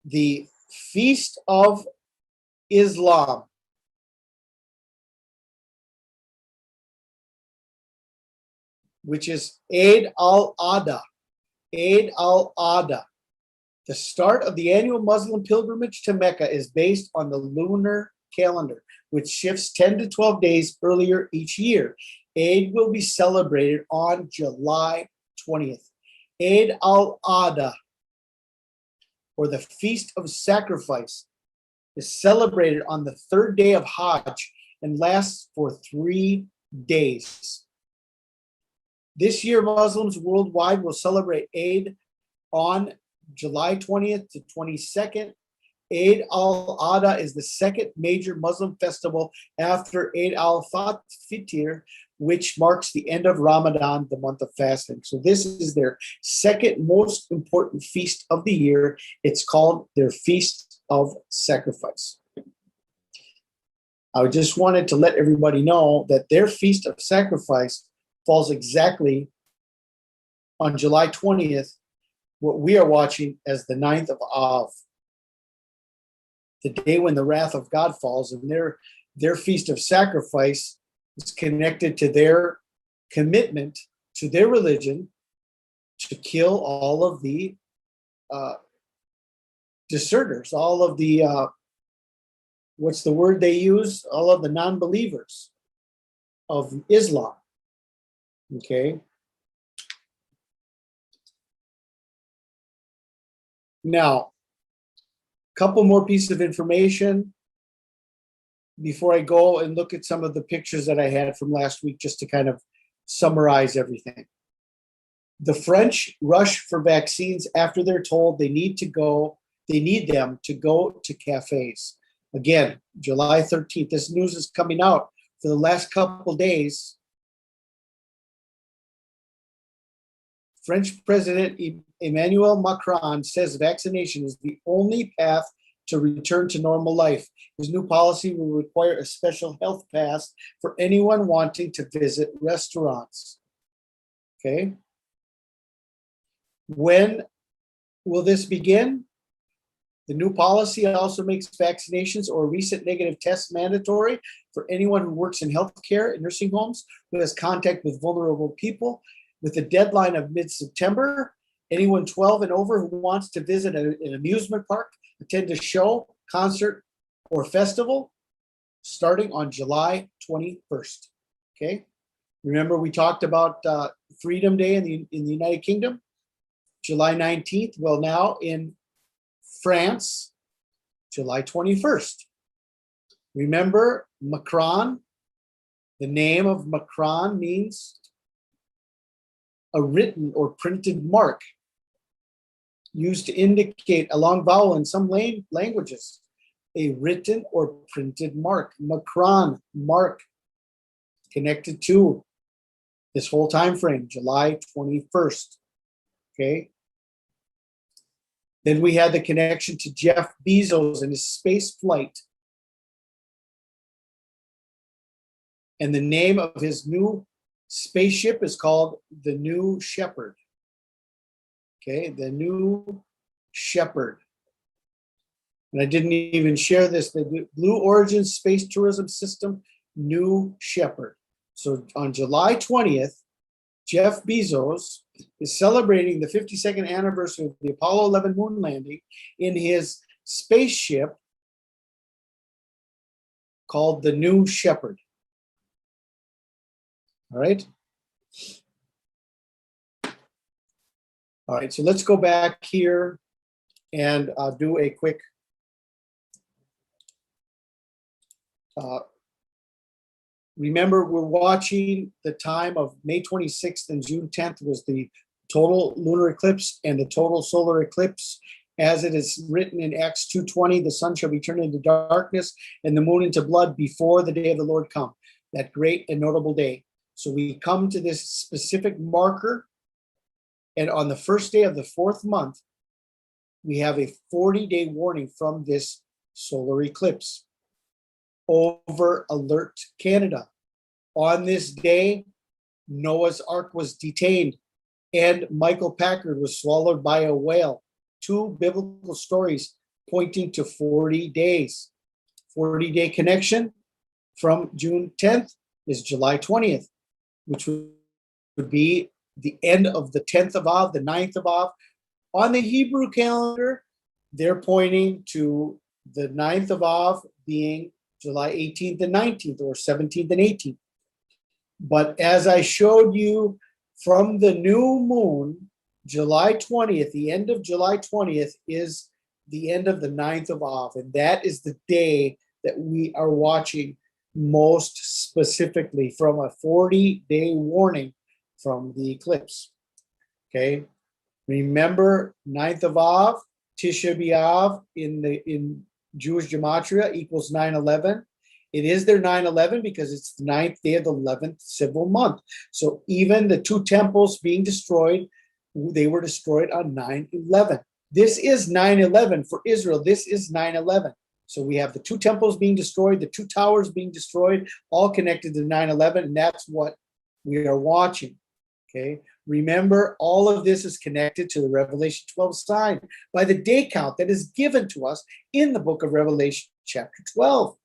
The Feast of Islam. Which is Eid al-Adha. Eid al-Adha. The start of the annual Muslim pilgrimage to Mecca is based on the lunar calendar, which shifts 10 to 12 days earlier each year. Eid will be celebrated on July 20th. Eid al-Adha, or the Feast of Sacrifice, is celebrated on the 3rd day of Hajj and lasts for 3 days. This year, Muslims worldwide will celebrate Eid on July 20th to 22nd. Eid al-Adha is the second major Muslim festival after Eid al-Fitr, which marks the end of Ramadan, the month of fasting. So this is their second most important feast of the year. It's called their Feast of Sacrifice. I just wanted to let everybody know that their Feast of Sacrifice falls exactly on July 20th, what we are watching as the 9th of Av, the day when the wrath of God falls, and their Feast of Sacrifice is connected to their commitment to their religion to kill all of the deserters, all of the, what's the word they use? All of the non-believers of Islam. Okay. Now, a couple more pieces of information before I go and look at some of the pictures that I had from last week, just to kind of summarize everything. The French rush for vaccines after they're told they need them to go to cafes. Again, July 13th. This news is coming out for the last couple days. French President Emmanuel Macron says vaccination is the only path to return to normal life. His new policy will require a special health pass for anyone wanting to visit restaurants. Okay. When will this begin? The new policy also makes vaccinations or recent negative tests mandatory for anyone who works in healthcare and nursing homes, who has contact with vulnerable people, with a deadline of mid-September. Anyone 12 and over who wants to visit an amusement park, attend a show, concert, or festival, starting on July 21st. Okay. Remember, we talked about Freedom Day in the United Kingdom, July 19th. Well, now in France, July 21st. Remember, Macron, the name of Macron means a written or printed mark used to indicate a long vowel in some languages. A written or printed mark. Macron, mark, connected to this whole time frame, July 21st. Okay. Then we had the connection to Jeff Bezos and his space flight. And the name of his new spaceship is called the New Shepard. Okay, the New Shepard. And I didn't even share this, the Blue Origin Space Tourism System, New Shepard. So on July 20th, Jeff Bezos is celebrating the 52nd anniversary of the Apollo 11 moon landing in his spaceship called the New Shepard. All right. All right, so let's go back here and do a quick remember, we're watching the time of May 26th and June 10th was the total lunar eclipse and the total solar eclipse. As it is written in Acts 2:20, the sun shall be turned into darkness and the moon into blood before the day of the Lord come, that great and notable day. So we come to this specific marker, and on the first day of the fourth month, we have a 40-day warning from this solar eclipse. Over alert Canada. On this day, Noah's Ark was detained and Michael Packard was swallowed by a whale. Two biblical stories pointing to 40 days. 40-day connection from June 10th is July 20th, which would be the end of the 10th of Av, the 9th of Av. On the Hebrew calendar, they're pointing to the 9th of Av being July 18th and 19th, or 17th and 18th. But as I showed you from the new moon, July 20th, the end of July 20th is the end of the 9th of Av. And that is the day that we are watching most specifically from a 40-day warning from the eclipse. Okay. Remember, 9th of Av, Tisha B'Av in Jewish gematria equals 9/11. It is their 9/11 because it's the 9th day of the 11th civil month. So even the two temples being destroyed, they were destroyed on 9/11. This is 9/11 for Israel. This is 9/11. So we have the two temples being destroyed, the two towers being destroyed, all connected to 9/11, and that's what we are watching. Okay. Remember, all of this is connected to the Revelation 12 sign by the day count that is given to us in the book of Revelation, chapter 12.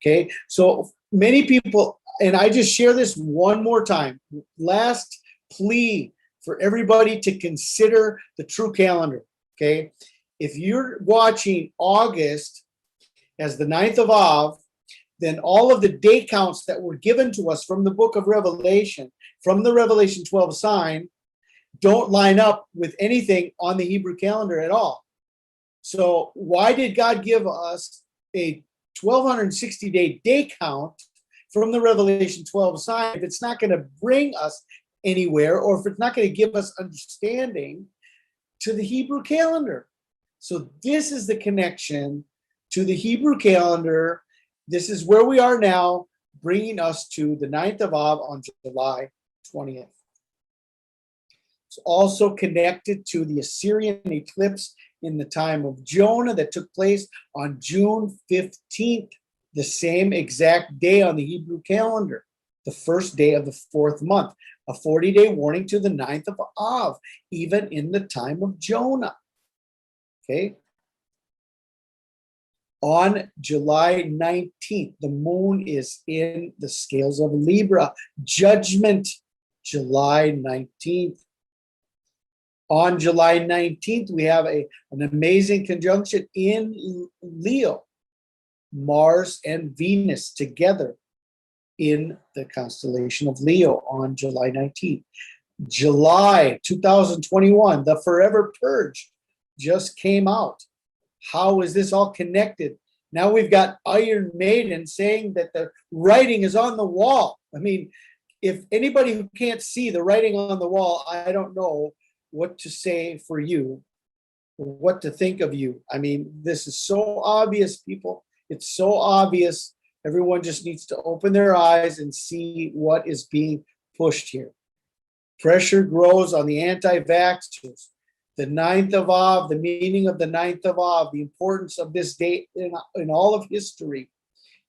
Okay, so many people, and I just share this one more time, last plea for everybody to consider the true calendar. Okay, if you're watching August as the 9th of Av, then all of the day counts that were given to us from the book of Revelation, from the Revelation 12 sign, don't line up with anything on the Hebrew calendar at all. So why did God give us a 1260 day count from the Revelation 12 sign if it's not going to bring us anywhere, or if it's not going to give us understanding to the Hebrew calendar? So this is the connection to the Hebrew calendar. This is where we are now, bringing us to the 9th of Av on July 20th. It's also connected to the Assyrian eclipse in the time of Jonah that took place on June 15th, the same exact day on the Hebrew calendar, the first day of the 4th month, a 40-day warning to the 9th of Av, even in the time of Jonah. Okay. On July 19th, the moon is in the scales of Libra. Judgment, July 19th. On July 19th, we have an amazing conjunction in Leo, Mars and Venus together in the constellation of Leo on July 19th. July 2021, the Forever Purge just came out. How is this all connected? Now we've got Iron Maiden saying that the writing is on the wall. I mean, if anybody who can't see the writing on the wall, I don't know what to say for you, what to think of you. I mean, this is so obvious, people. It's so obvious. Everyone just needs to open their eyes and see what is being pushed here. Pressure grows on the anti-vaxxers. The 9th of Av, the meaning of the 9th of Av, the importance of this date in all of history.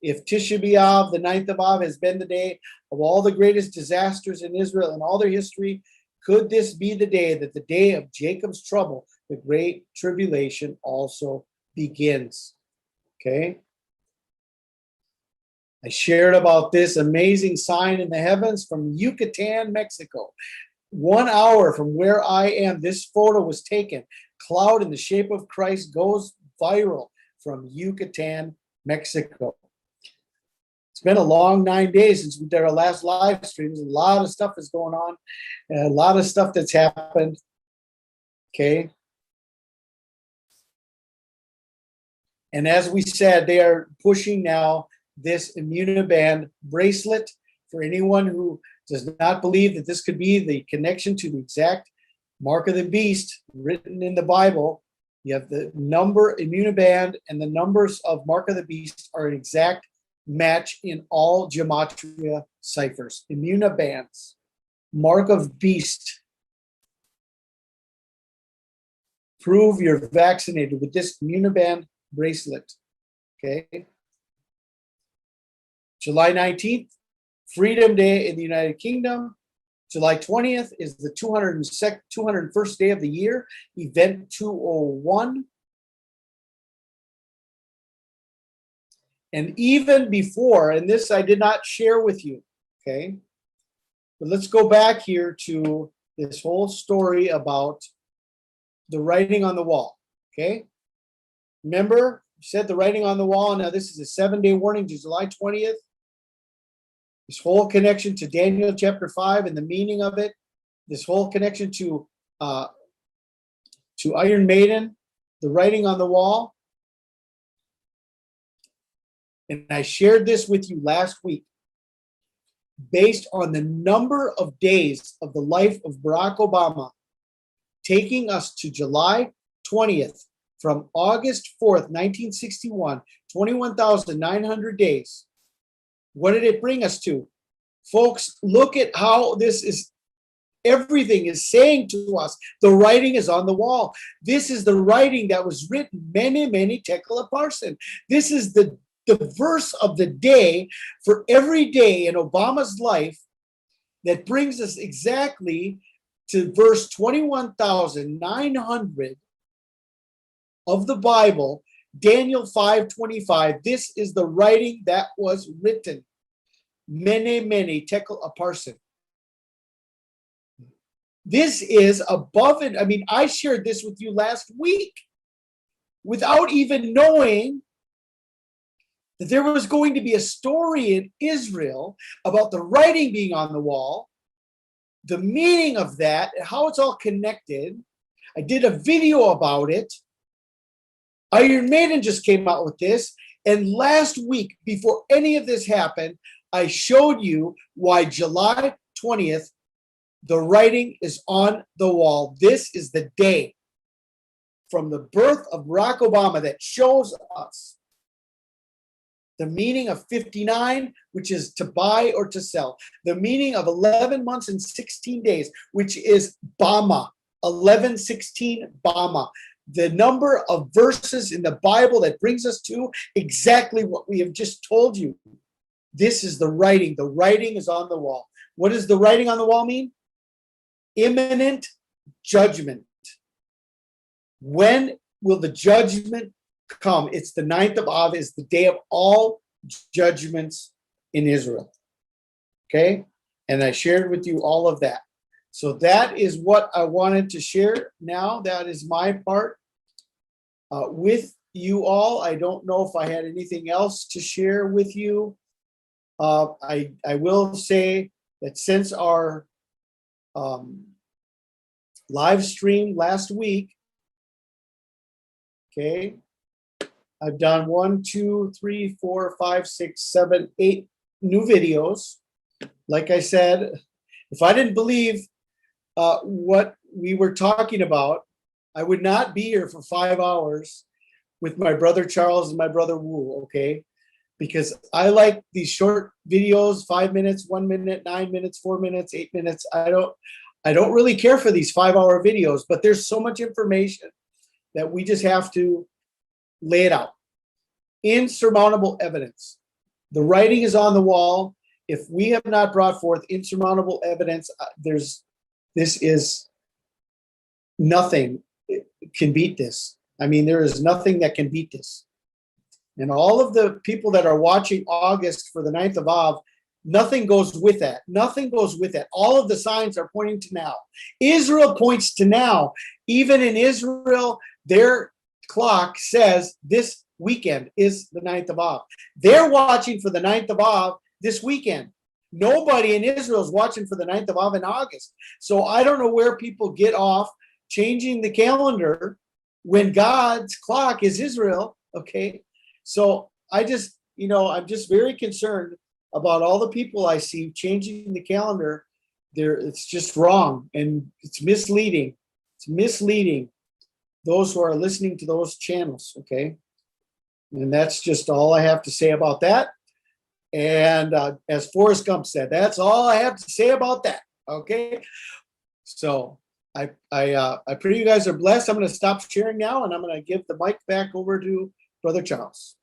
If Tisha B'Av, the 9th of Av, has been the day of all the greatest disasters in Israel in all their history, could this be the day that the day of Jacob's trouble, the great tribulation, also begins? Okay. I shared about this amazing sign in the heavens from Yucatan, Mexico. 1 hour from where I am, this photo was taken. Cloud in the shape of Christ goes viral from Yucatan, Mexico. It's been a long 9 days since we did our last live streams. A lot of stuff is going on. A lot of stuff that's happened. Okay. And as we said, they are pushing now this immunoband bracelet for anyone who does not believe that this could be the connection to the exact mark of the beast written in the Bible. You have the number immunoband, and the numbers of mark of the beast are an exact match in all gematria ciphers. Immunobands, mark of beast. Prove you're vaccinated with this immunoband bracelet. Okay. July 19th, Freedom Day in the United Kingdom. July 20th is the 201st day of the year, Event 201. And even before, and this I did not share with you, okay? But let's go back here to this whole story about the writing on the wall, okay? Remember, I said the writing on the wall. Now this is a 7-day warning to July 20th. This whole connection to Daniel chapter 5 and the meaning of it. This whole connection to Iron Maiden, the writing on the wall. And I shared this with you last week. Based on the number of days of the life of Barack Obama, taking us to July 20th, from August 4th, 1961, 21,900 days. What did it bring us to? Folks, look at how this is, everything is saying to us, the writing is on the wall. This is the writing that was written many tekel parson. This is the verse of the day for every day in Obama's life that brings us exactly to verse 21,900 of the Bible, Daniel 5:25. This is the writing that was written. Many tekel parson. This is above it. I mean, I shared this with you last week without even knowing that there was going to be a story in Israel about the writing being on the wall, the meaning of that, and how it's all connected. I did a video about it. Iron Maiden just came out with this. And last week, before any of this happened, I showed you why July 20th, the writing is on the wall. This is the day from the birth of Barack Obama that shows us the meaning of 59, which is to buy or to sell. The meaning of 11 months and 16 days, which is Bama, 1116 Bama. The number of verses in the Bible that brings us to exactly what we have just told you. This is the writing. The writing is on the wall. What does the writing on the wall mean? Imminent judgment. When will the judgment come? It's the 9th of Av, is the day of all judgments in Israel. Okay? And I shared with you all of that. So that is what I wanted to share now. That is my part with you all. I don't know if I had anything else to share with you. I will say that since our live stream last week, okay, I've done 1, 2, 3, 4, 5, 6, 7, 8 new videos. Like I said, if I didn't believe what we were talking about, I would not be here for 5 hours with my brother Charles and my brother Wu, okay? Because I like these short videos, 5 minutes, 1 minute, 9 minutes, 4 minutes, 8 minutes. I don't really care for these 5-hour videos, but there's so much information that we just have to lay it out. Insurmountable evidence. The writing is on the wall. If we have not brought forth insurmountable evidence, this is nothing can beat this. I mean, there is nothing that can beat this. And all of the people that are watching August for the 9th of Av, nothing goes with that. Nothing goes with that. All of the signs are pointing to now. Israel points to now. Even in Israel, their clock says this weekend is the 9th of Av. They're watching for the 9th of Av this weekend. Nobody in Israel is watching for the 9th of Av in August. So I don't know where people get off changing the calendar when God's clock is Israel, okay? So I just, I'm just very concerned about all the people I see changing the calendar. It's just wrong, and it's misleading. It's misleading those who are listening to those channels, okay? And that's just all I have to say about that. And as Forrest Gump said, that's all I have to say about that, okay? So I pray you guys are blessed. I'm going to stop sharing now, and I'm going to give the mic back over to Brother Charles.